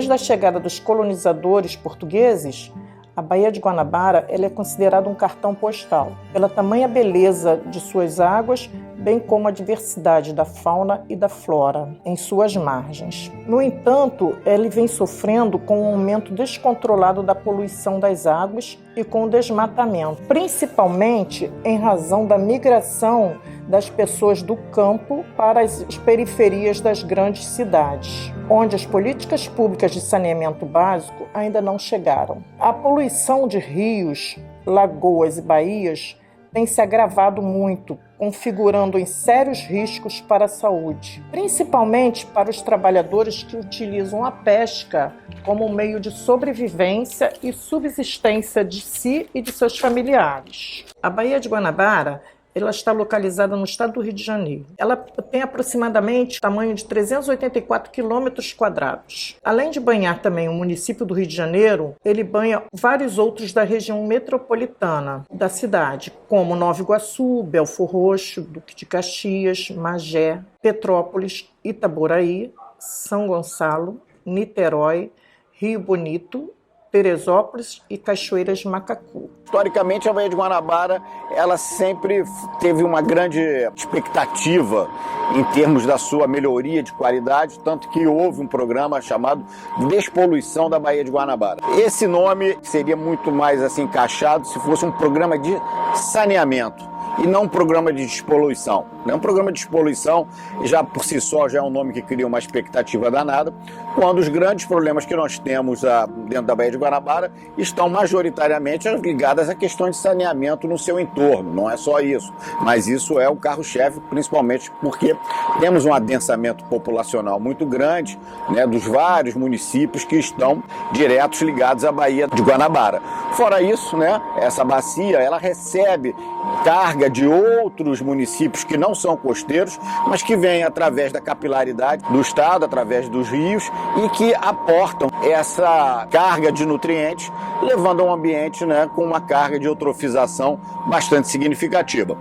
da chegada dos colonizadores portugueses, a Baía de Guanabara ela é considerada um cartão postal, pela tamanha beleza de suas águas, bem como a diversidade da fauna e da flora em suas margens. No entanto, ele vem sofrendo com um aumento descontrolado da poluição das águas e com o desmatamento, principalmente em razão da migração das pessoas do campo para as periferias das grandes cidades, onde as políticas públicas de saneamento básico ainda não chegaram. A poluição de rios, lagoas e baías tem se agravado muito, configurando em sérios riscos para a saúde, principalmente para os trabalhadores que utilizam a pesca como meio de sobrevivência e subsistência de si e de seus familiares. A Baía de Guanabara ela está localizada no estado do Rio de Janeiro. Ela tem aproximadamente tamanho de 384 quilômetros quadrados. Além de banhar também o município do Rio de Janeiro, ele banha vários outros da região metropolitana da cidade, como Nova Iguaçu, Belfor Roxo, Duque de Caxias, Magé, Petrópolis, Itaboraí, São Gonçalo, Niterói, Rio Bonito, Teresópolis e Cachoeiras de Macacu. Historicamente, a Baía de Guanabara ela sempre teve uma grande expectativa em termos da sua melhoria de qualidade, tanto que houve um programa chamado Despoluição da Baía de Guanabara. Esse nome seria muito mais assim encaixado se fosse um programa de saneamento e não um programa de despoluição. Um programa de despoluição, já por si só, já é um nome que cria uma expectativa danada, quando os grandes problemas que nós temos dentro da Baía de Guanabara estão majoritariamente ligados a questões de saneamento no seu entorno. Não é só isso, mas isso é o carro-chefe, principalmente porque temos um adensamento populacional muito grande, né, dos vários municípios que estão diretos ligados à Baía de Guanabara. Fora isso, né, essa bacia ela recebe carga de outros municípios que não são costeiros, mas que vêm através da capilaridade do estado, através dos rios, e que aportam essa carga de nutrientes, levando a um ambiente, né, com uma carga de eutrofização bastante significativa.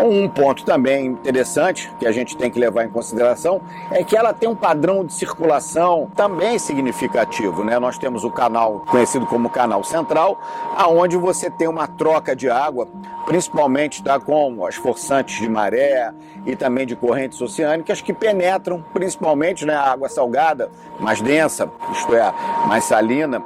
Um ponto também interessante que a gente tem que levar em consideração é que ela tem um padrão de circulação também significativo, né? Nós temos o canal conhecido como Canal Central, aonde você tem uma troca de água, principalmente com as forçantes de maré e também de correntes oceânicas que penetram principalmente, né, a água salgada, mais densa, isto é, mais salina,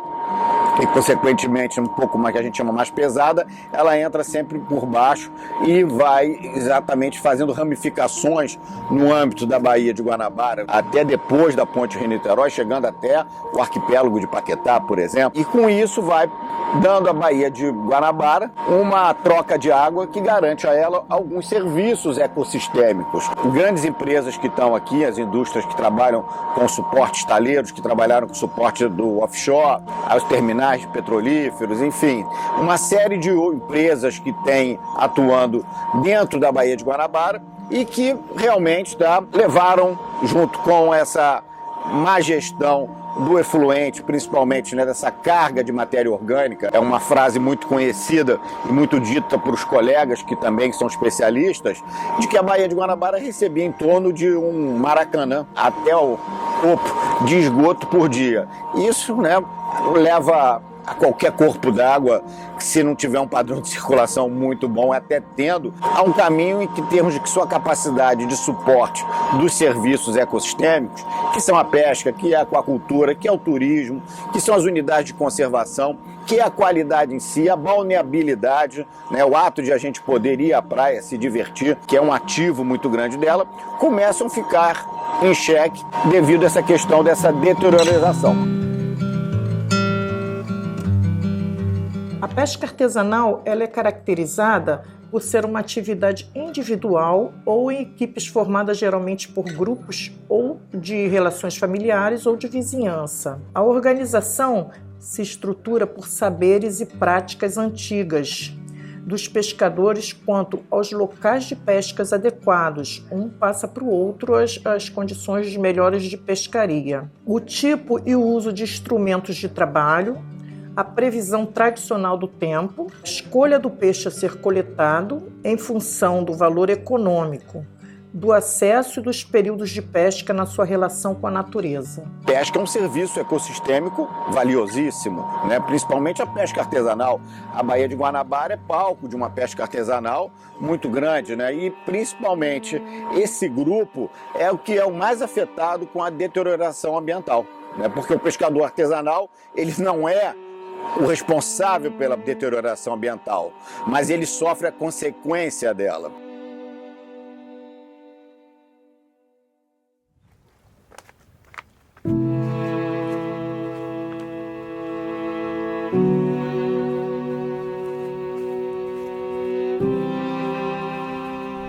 e consequentemente um pouco mais que a gente chama mais pesada, ela entra sempre por baixo e vai exatamente fazendo ramificações no âmbito da Baía de Guanabara, até depois da Ponte Rio-Niterói, chegando até o arquipélago de Paquetá, por exemplo, e com isso vai dando à Baía de Guanabara uma troca de água que garante a ela alguns serviços ecossistêmicos. Grandes empresas que estão aqui, as indústrias que trabalham com suportes estaleiros, que trabalharam com suporte do offshore, aos terminais petrolíferos, enfim, uma série de empresas que têm atuando dentro da Baía de Guanabara e que realmente levaram, junto com essa má gestão do efluente, principalmente, né, dessa carga de matéria orgânica, é uma frase muito conhecida e muito dita por os colegas que também são especialistas, de que a Baía de Guanabara recebia em torno de um Maracanã até o topo de esgoto por dia. Isso, né, leva a qualquer corpo d'água, que se não tiver um padrão de circulação muito bom, até tendo, a um caminho em que termos de que sua capacidade de suporte dos serviços ecossistêmicos, que são a pesca, que é a aquacultura, que é o turismo, que são as unidades de conservação, que é a qualidade em si, a balneabilidade, né, o ato de a gente poder ir à praia, se divertir, que é um ativo muito grande dela, começam a ficar em xeque devido a essa questão dessa deteriorização. A pesca artesanal ela é caracterizada por ser uma atividade individual ou em equipes formadas geralmente por grupos ou de relações familiares ou de vizinhança. A organização se estrutura por saberes e práticas antigas dos pescadores quanto aos locais de pescas adequados. Um passa para o outro as condições melhores de pescaria. O tipo e o uso de instrumentos de trabalho, a previsão tradicional do tempo, a escolha do peixe a ser coletado em função do valor econômico, do acesso e dos períodos de pesca na sua relação com a natureza. Pesca é um serviço ecossistêmico valiosíssimo, né? Principalmente a pesca artesanal. A Baía de Guanabara é palco de uma pesca artesanal muito grande, né? E principalmente esse grupo é o que é o mais afetado com a deterioração ambiental, né? Porque o pescador artesanal, ele não é o responsável pela deterioração ambiental, mas ele sofre a consequência dela.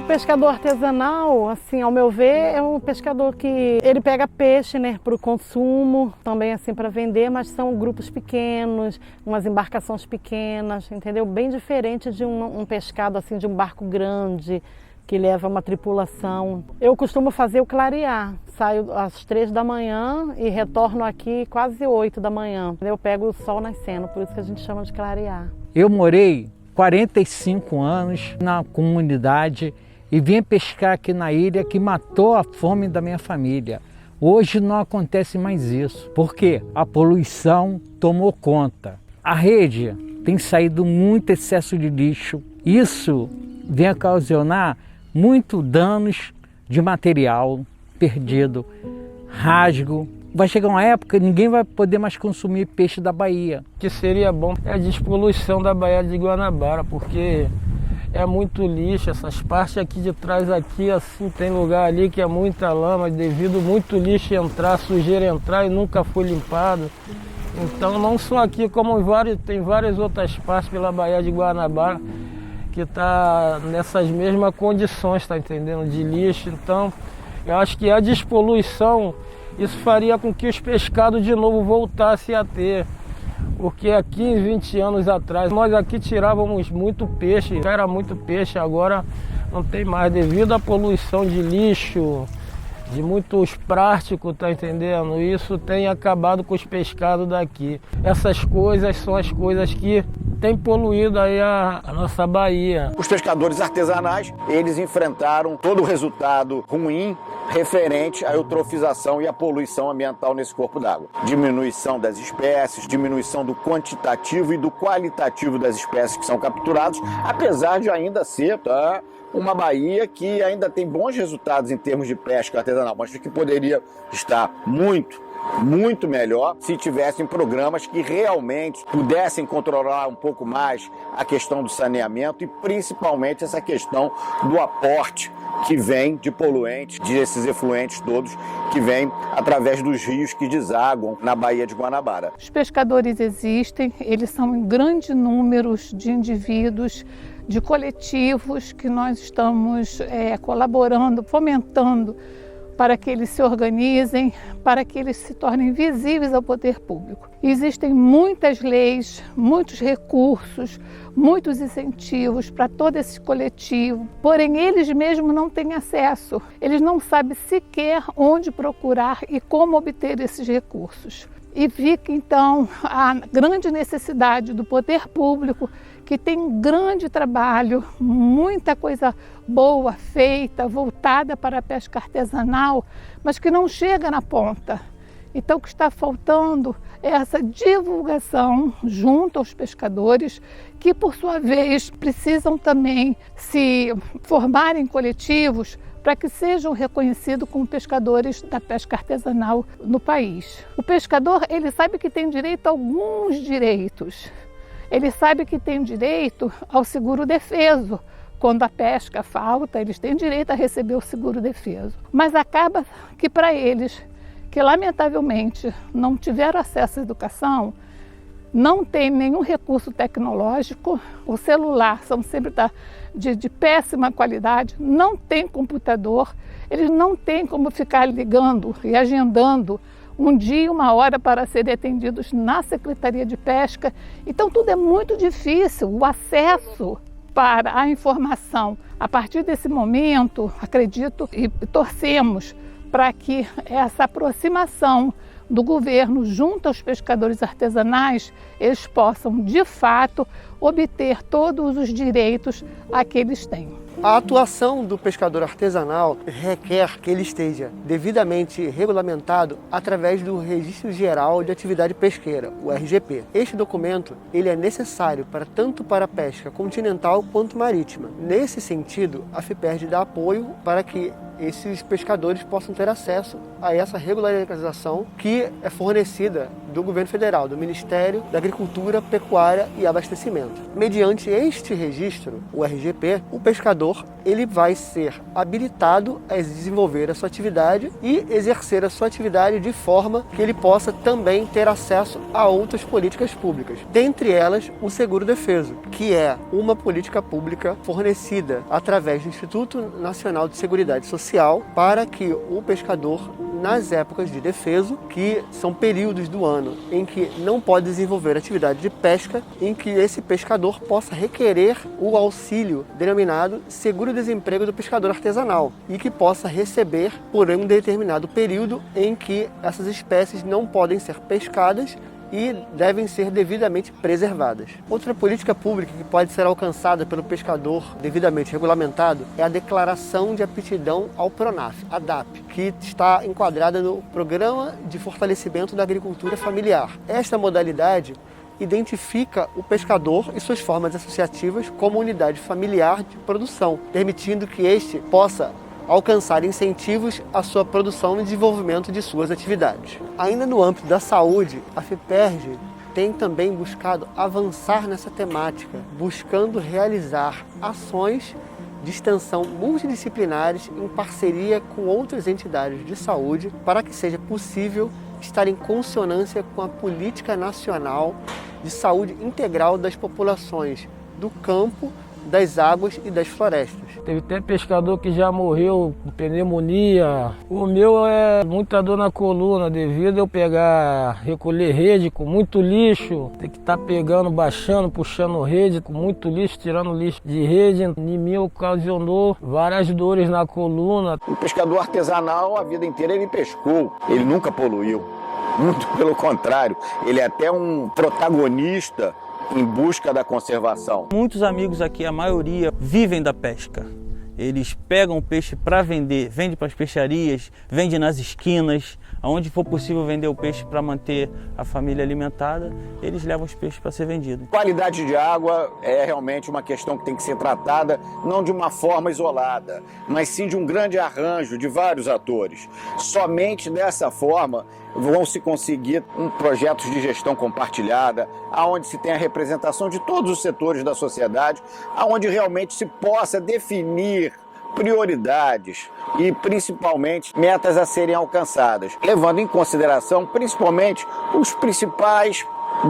O pescador artesanal, assim, ao meu ver, é um pescador que ele pega peixe, né, para o consumo, também assim para vender, mas são grupos pequenos, umas embarcações pequenas, entendeu? Bem diferente de um pescado assim de um barco grande que leva uma tripulação. Eu costumo fazer o clarear, saio às 3 da manhã e retorno aqui quase 8 da manhã. Eu pego o sol nascendo, por isso que a gente chama de clarear. Eu morei 45 anos na comunidade e vim pescar aqui na ilha, que matou a fome da minha família. Hoje não acontece mais isso, porque a poluição tomou conta. A rede tem saído muito excesso de lixo. Isso vem ocasionar muitos danos de material perdido, rasgo. Vai chegar uma época que ninguém vai poder mais consumir peixe da Bahia. O que seria bom é a despoluição da Baía de Guanabara, porque é muito lixo. Essas partes aqui de trás aqui, assim, tem lugar ali que é muita lama, devido muito lixo entrar, sujeira entrar e nunca foi limpado. Então não só aqui, como tem várias outras partes pela Baía de Guanabara que está nessas mesmas condições, tá entendendo? De lixo. Então eu acho que a despoluição, isso faria com que os pescados de novo voltassem a ter. Porque há 15, 20 anos atrás, nós aqui tirávamos muito peixe, era muito peixe, agora não tem mais, devido à poluição de lixo, de muitos plásticos, tá entendendo? Isso tem acabado com os pescados daqui. Essas coisas são as coisas que têm poluído aí a nossa Bahia. Os pescadores artesanais, eles enfrentaram todo o resultado ruim referente à eutrofização e à poluição ambiental nesse corpo d'água. Diminuição das espécies, diminuição do quantitativo e do qualitativo das espécies que são capturadas, apesar de ainda ser uma baía que ainda tem bons resultados em termos de pesca artesanal, mas que poderia estar muito melhor se tivessem programas que realmente pudessem controlar um pouco mais a questão do saneamento e principalmente essa questão do aporte que vem de poluentes, desses efluentes todos que vêm através dos rios que desaguam na Baía de Guanabara. Os pescadores existem, eles são em grandes números de indivíduos, de coletivos que nós estamos colaborando, fomentando para que eles se organizem, para que eles se tornem visíveis ao poder público. Existem muitas leis, muitos recursos, muitos incentivos para todo esse coletivo, porém eles mesmos não têm acesso, eles não sabem sequer onde procurar e como obter esses recursos. E fica então a grande necessidade do poder público, que tem um grande trabalho, muita coisa boa feita, voltada para a pesca artesanal, mas que não chega na ponta. Então o que está faltando é essa divulgação junto aos pescadores, que por sua vez precisam também se formar em coletivos para que sejam reconhecidos como pescadores da pesca artesanal no país. O pescador, ele sabe que tem direito a alguns direitos. Ele sabe que tem direito ao seguro-defeso. Quando a pesca falta, eles têm direito a receber o seguro-defeso. Mas acaba que para eles, que lamentavelmente não tiveram acesso à educação, não tem nenhum recurso tecnológico, o celular são sempre de péssima qualidade, não tem computador, eles não têm como ficar ligando e agendando um dia, uma hora para serem atendidos na Secretaria de Pesca. Então tudo é muito difícil, o acesso para a informação. A partir desse momento, acredito e torcemos para que essa aproximação do governo junto aos pescadores artesanais, eles possam de fato obter todos os direitos a que eles têm. A atuação do pescador artesanal requer que ele esteja devidamente regulamentado através do Registro Geral de Atividade Pesqueira, o RGP. Este documento ele é necessário tanto para a pesca continental quanto marítima. Nesse sentido, a FIPERJ dá apoio para que esses pescadores possam ter acesso a essa regularização que é fornecida do governo federal, do Ministério da Agricultura, Pecuária e Abastecimento. Mediante este registro, o RGP, o pescador ele vai ser habilitado a desenvolver a sua atividade e exercer a sua atividade de forma que ele possa também ter acesso a outras políticas públicas. Dentre elas, o seguro-defeso, que é uma política pública fornecida através do Instituto Nacional de Seguridade Social para que o pescador, nas épocas de defeso, que são períodos do ano em que não pode desenvolver atividade de pesca, em que esse pescador possa requerer o auxílio denominado seguro-desemprego do pescador artesanal e que possa receber por um determinado período em que essas espécies não podem ser pescadas e devem ser devidamente preservadas. Outra política pública que pode ser alcançada pelo pescador devidamente regulamentado é a Declaração de Aptidão ao PRONAF, a DAP, que está enquadrada no Programa de Fortalecimento da Agricultura Familiar. Esta modalidade identifica o pescador e suas formas associativas como unidade familiar de produção, permitindo que este possa alcançar incentivos à sua produção e desenvolvimento de suas atividades. Ainda no âmbito da saúde, a FIPERJ tem também buscado avançar nessa temática, buscando realizar ações de extensão multidisciplinares em parceria com outras entidades de saúde para que seja possível estar em consonância com a política nacional de saúde integral das populações do campo, das águas e das florestas. Teve até pescador que já morreu com pneumonia. O meu é muita dor na coluna devido a eu recolher rede com muito lixo. Tem que estar pegando, baixando, puxando rede com muito lixo, tirando lixo de rede. Em mim ocasionou várias dores na coluna. O pescador artesanal, a vida inteira ele pescou, ele nunca poluiu. Muito pelo contrário, ele é até um protagonista em busca da conservação. Muitos amigos aqui, a maioria, vivem da pesca. Eles pegam o peixe para vender, vende para as peixarias, vende nas esquinas, aonde for possível vender o peixe para manter a família alimentada, eles levam os peixes para ser vendidos. Qualidade de água é realmente uma questão que tem que ser tratada não de uma forma isolada, mas sim de um grande arranjo de vários atores. Somente dessa forma vão se conseguir projetos de gestão compartilhada, aonde se tem a representação de todos os setores da sociedade, aonde realmente se possa definir prioridades e principalmente metas a serem alcançadas, levando em consideração principalmente os principais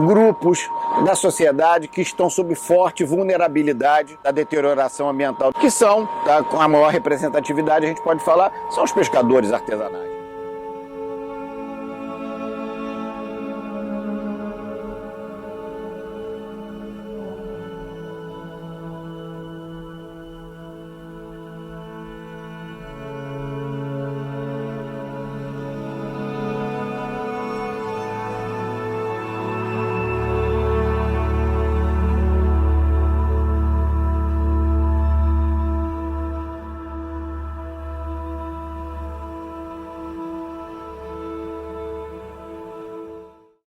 grupos da sociedade que estão sob forte vulnerabilidade da deterioração ambiental, que são, com a maior representatividade, a gente pode falar, são os pescadores artesanais.